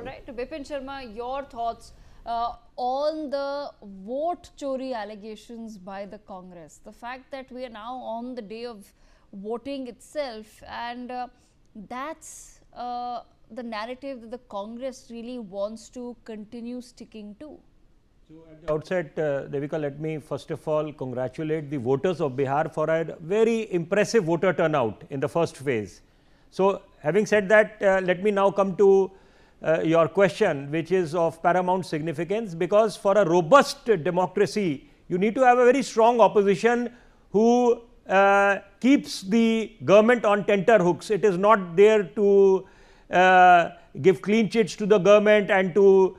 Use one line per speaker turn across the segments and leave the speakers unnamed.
All right, Bipin Sharma, your thoughts on the vote chori allegations by the Congress. The fact that we are now on the day of voting itself, and that's the narrative that the Congress really wants to continue sticking to.
So at the outset, Devika, let me first of all congratulate the voters of Bihar for a very impressive voter turnout in the first phase. So having said that, let me now come to your question, which is of paramount significance, because for a robust democracy, you need to have a very strong opposition who keeps the government on tenterhooks. It is not there to give clean chits to the government and to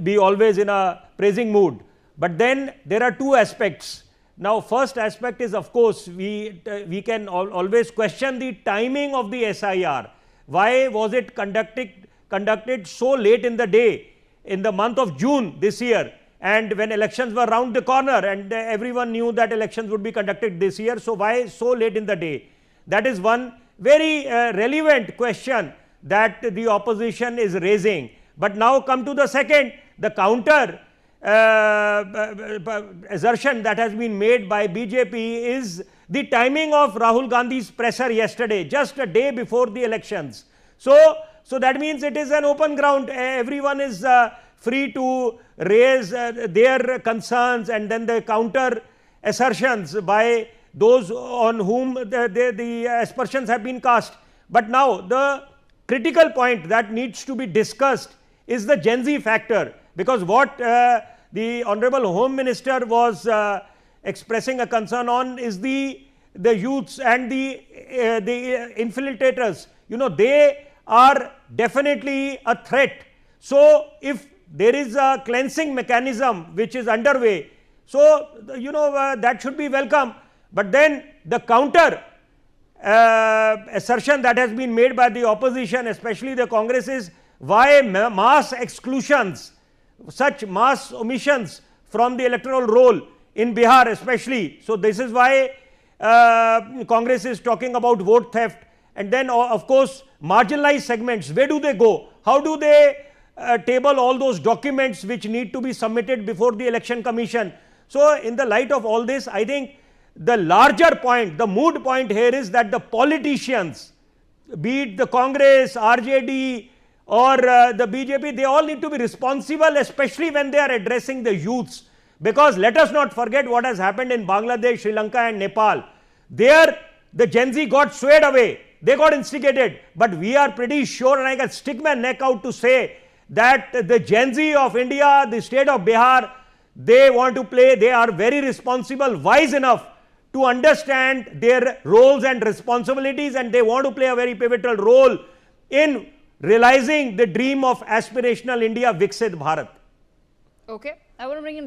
be always in a praising mood. But then there are two aspects. Now, first aspect is, of course, we can always question the timing of the SIR. Why was it conducted so late in the day, in the month of June this year, and when elections were round the corner and everyone knew that elections would be conducted this year? So why so late in the day? That is one very relevant question that the opposition is raising. But now come to the second, the counter assertion that has been made by BJP is the timing of Rahul Gandhi's presser yesterday, just a day before the elections. So that means it is an open ground. Everyone is free to raise their concerns, and then the counter assertions by those on whom the aspersions have been cast. But now the critical point that needs to be discussed is the Gen Z factor, because what the Honorable Home Minister was expressing a concern on is the youths and the infiltrators. You know, they are definitely a threat. So if there is a cleansing mechanism which is underway, so that should be welcome. But then the counter assertion that has been made by the opposition, especially the Congress, is why mass exclusions, such mass omissions from the electoral roll in Bihar especially. So this is why Congress is talking about vote theft. And then of course marginalized segments, where do they go? How do they table all those documents which need to be submitted before the election commission? So in the light of all this, I think the larger point, the mood point here is that the politicians, be it the Congress, RJD or the BJP, they all need to be responsible, especially when they are addressing the youths. Because let us not forget what has happened in Bangladesh, Sri Lanka and Nepal. There the Gen Z got swayed away, they got instigated. But we are pretty sure, and I can stick my neck out to say, that the Gen Z of India, the state of Bihar, they want to play, they are very responsible, wise enough to understand their roles and responsibilities, and they want to play a very pivotal role in realizing the dream of aspirational India, Viksit Bharat.
Okay, I want to bring in